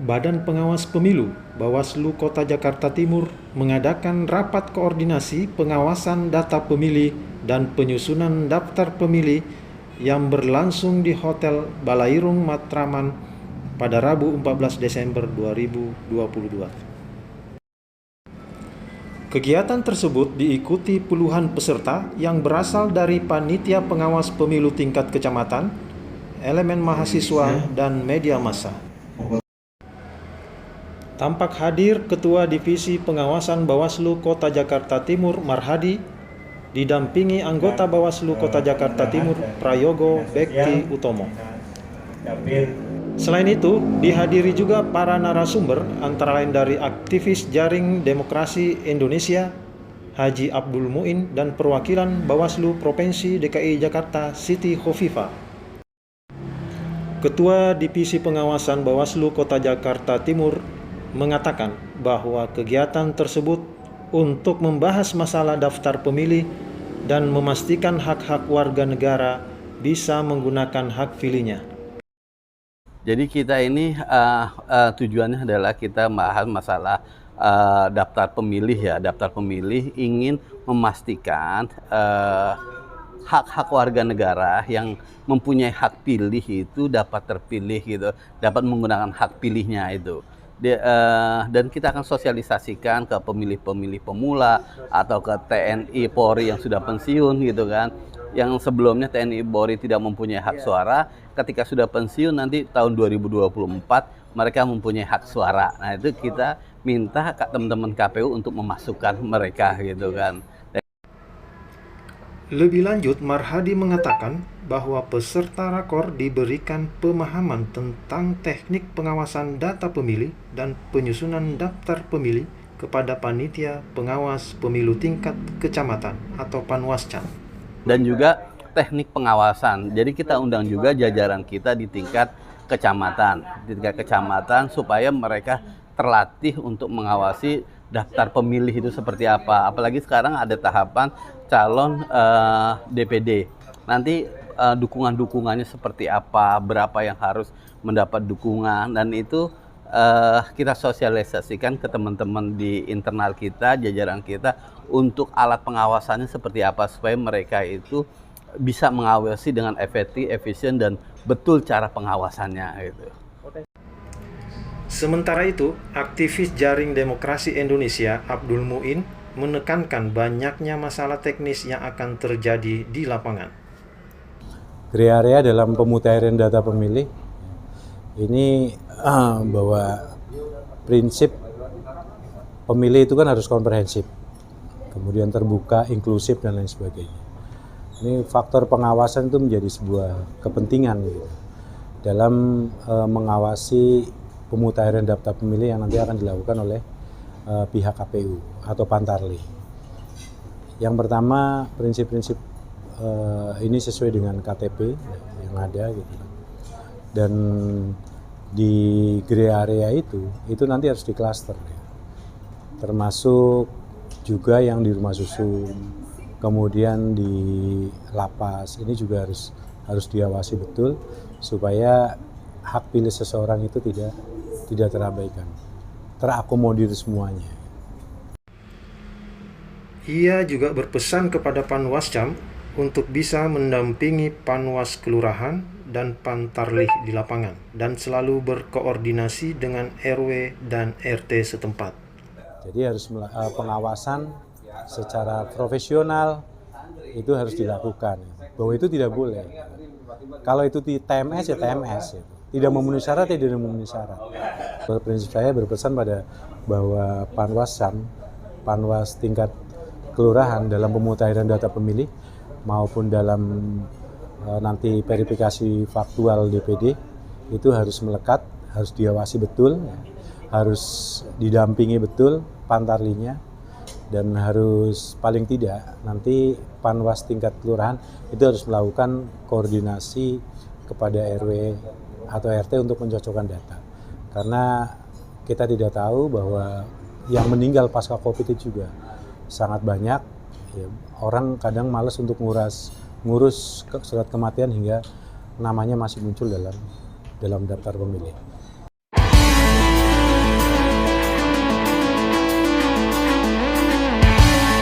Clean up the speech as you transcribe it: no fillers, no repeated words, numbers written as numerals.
Badan Pengawas Pemilu Bawaslu Kota Jakarta Timur mengadakan rapat koordinasi pengawasan data pemilih dan penyusunan daftar pemilih yang berlangsung di Hotel Balairung Matraman pada Rabu 14 Desember 2022. Kegiatan tersebut diikuti puluhan peserta yang berasal dari panitia pengawas pemilu tingkat kecamatan, elemen mahasiswa, dan media massa. Tampak hadir Ketua Divisi Pengawasan Bawaslu Kota Jakarta Timur Marhadi, didampingi anggota Bawaslu Kota Jakarta Timur Prayogo Bekti Utomo. Selain itu, dihadiri juga para narasumber antara lain dari aktivis Jaring Demokrasi Indonesia, Haji Abdul Muin, dan perwakilan Bawaslu Provinsi DKI Jakarta Siti Khofifa. Ketua Divisi Pengawasan Bawaslu Kota Jakarta Timur mengatakan bahwa kegiatan tersebut untuk membahas masalah daftar pemilih dan memastikan hak-hak warga negara bisa menggunakan hak pilihnya. Jadi kita ini tujuannya adalah kita membahas masalah daftar pemilih ya. Daftar pemilih ingin memastikan hak-hak warga negara yang mempunyai hak pilih itu dapat terpilih gitu, dapat menggunakan hak pilihnya itu. Dan kita akan sosialisasikan ke pemilih-pemilih pemula atau ke TNI Polri yang sudah pensiun gitu kan. Yang sebelumnya TNI Polri tidak mempunyai hak suara, ketika sudah pensiun nanti tahun 2024 mereka mempunyai hak suara. Nah itu kita minta teman-teman KPU untuk memasukkan mereka gitu kan. Lebih lanjut, Marhadi mengatakan bahwa peserta rakor diberikan pemahaman tentang teknik pengawasan data pemilih dan penyusunan daftar pemilih kepada panitia pengawas pemilu tingkat kecamatan atau Panwascam. Dan juga teknik pengawasan. Jadi kita undang juga jajaran kita di tingkat kecamatan supaya mereka terlatih untuk mengawasi daftar pemilih itu seperti apa. Apalagi sekarang ada tahapan calon DPD. Nanti dukungan-dukungannya seperti apa, berapa yang harus mendapat dukungan, dan itu kita sosialisasikan ke teman-teman di internal kita, jajaran kita, untuk alat pengawasannya seperti apa supaya mereka itu bisa mengawasi dengan efektif, efisien, dan betul cara pengawasannya gitu. Sementara itu, aktivis Jaring Demokrasi Indonesia Abdul Muin menekankan banyaknya masalah teknis yang akan terjadi di lapangan. Gray area dalam pemutahiran data pemilih ini bahwa prinsip pemilih itu kan harus komprehensif, kemudian terbuka, inklusif, dan lain sebagainya. Ini faktor pengawasan itu menjadi sebuah kepentingan gitu, dalam mengawasi pemutahiran daftar pemilih yang nanti akan dilakukan oleh pihak KPU atau Pantarlih. Yang pertama, prinsip-prinsip ini sesuai dengan KTP yang ada gitu. Dan di gray area itu nanti harus diklaster ya. Termasuk juga yang di rumah susun, kemudian di lapas, ini juga harus diawasi betul supaya hak pilih seseorang itu tidak terabaikan, terakomodir semuanya. Ia juga berpesan kepada Panwascam untuk bisa mendampingi Panwas Kelurahan dan Pantarlih di lapangan dan selalu berkoordinasi dengan RW dan RT setempat. Jadi harus pengawasan secara profesional itu harus dilakukan, bahwa itu tidak boleh. Kalau itu di TMS ya TMS, tidak memenuhi syarat ya tidak memenuhi syarat. Prinsip saya berpesan bahwa Panwas tingkat kelurahan dalam pemutahiran data pemilih maupun dalam nanti verifikasi faktual DPD itu harus melekat, harus diawasi betul, harus didampingi betul Pantarlihnya, dan harus paling tidak nanti Panwas tingkat kelurahan itu harus melakukan koordinasi kepada RW atau RT untuk mencocokkan data. Karena kita tidak tahu bahwa yang meninggal pasca COVID itu juga sangat banyak. Ya, orang kadang malas untuk ngurus surat kematian hingga namanya masih muncul dalam daftar pemilih.